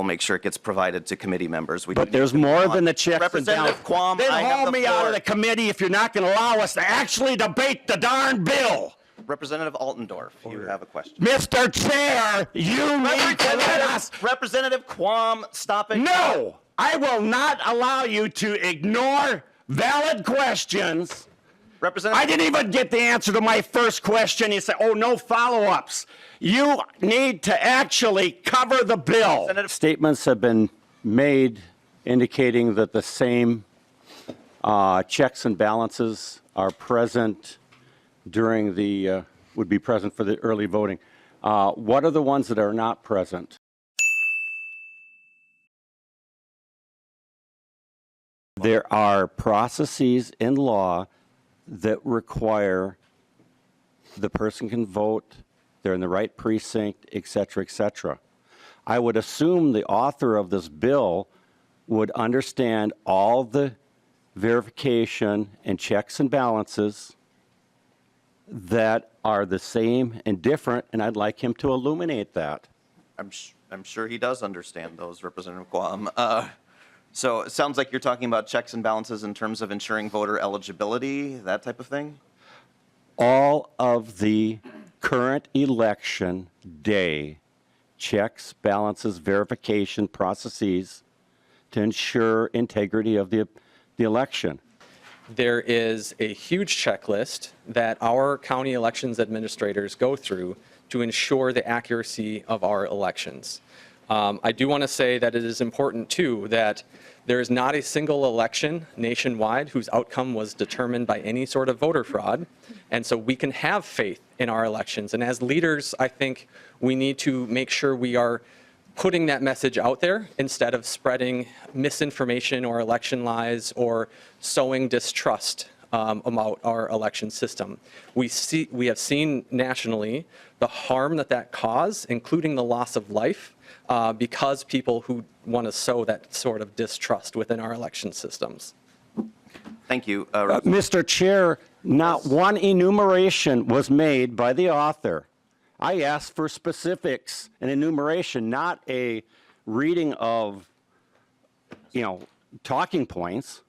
make sure it gets provided to committee members. But there's more than the checks and Representative balances. Quam, Then I have haul the me out floor. of the committee if you're not going to allow us to actually debate the darn bill. Representative Altendorf, you have a question. Mr. Chair, you need to let us. Representative Quam, stop it. No, I will not allow you to ignore valid questions. Representative, I didn't even get the answer to my first question. You said, oh, no follow-ups. You need to actually cover the bill. Statements have been made indicating that the same checks and balances are present during the, would be present for the early voting. What are the ones that are not present? There are processes in law that require the person can vote, they're in the right precinct, et cetera, et cetera. I would assume the author of this bill would understand all the verification and checks and balances that are the same and different, and I'd like him to illuminate that. I'm sure he does understand those, Representative Quam. So it sounds like you're talking about checks and balances in terms of ensuring voter eligibility, that type of thing? All of the current election day checks, balances, verification processes to ensure integrity of the election. There is a huge checklist that our county elections administrators go through to ensure the accuracy of our elections. I do want to say that it is important, too, that there is not a single election nationwide whose outcome was determined by any sort of voter fraud. And so we can have faith in our elections. And as leaders, I think we need to make sure we are putting that message out there instead of spreading misinformation or election lies or sowing distrust about our election system. We have seen nationally the harm that causes, including the loss of life, because people who want to sow that sort of distrust within our election systems. Thank you. Mr. Chair, not one enumeration was made by the author. I asked for specifics and enumeration, not a reading of, talking points.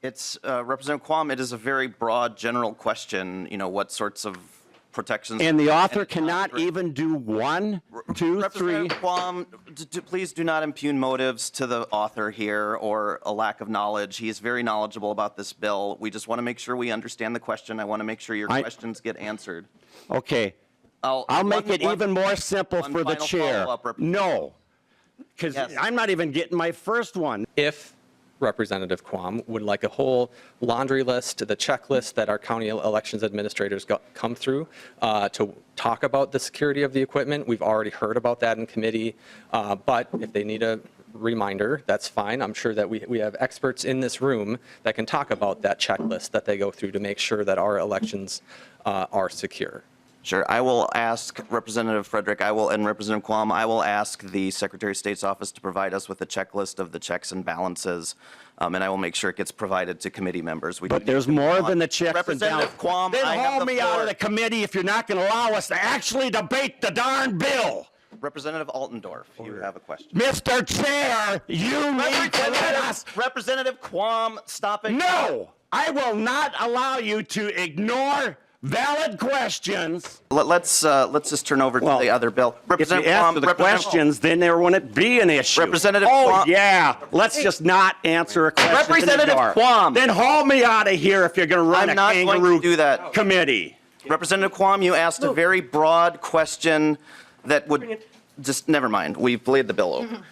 It's, Representative Quam, it is a very broad general question, what sorts of protections. And the author cannot even do 1, 2, 3. Representative Quam, please do not impugn motives to the author here or a lack of knowledge. He is very knowledgeable about this bill. We just want to make sure we understand the question. I want to make sure your questions get answered. Okay. I'll make it even more simple for the chair. No, because I'm not even getting my first one. If Representative Quam would like a whole laundry list, the checklist that our county elections administrators come through to talk about the security of the equipment, we've already heard about that in committee. But if they need a reminder, that's fine. I'm sure that we have experts in this room that can talk about that checklist that they go through to make sure that our elections are secure. Sure. I will ask Representative Frederick, and Representative Quam, I will ask the Secretary of State's office to provide us with a checklist of the checks and balances, and I will make sure it gets provided to committee members. But there's more than the checks and balances. Representative Quam, then I have haul the me floor. out of the committee if you're not going to allow us to actually debate the darn bill. Representative Altendorf, you have a question. Mr. Chair, you need to let us. Representative Quam, stop it. No, I will not allow you to ignore valid questions. Let's just turn over to the other bill. If you answer the questions, then there wouldn't be an issue. Representative oh, Quam. Yeah, let's just not answer a question. Representative Quam. Then haul me out of here if you're going to run I'm not going to do that. Committee. Representative Quam, you asked a very broad question that would just, never mind. We've laid the bill over.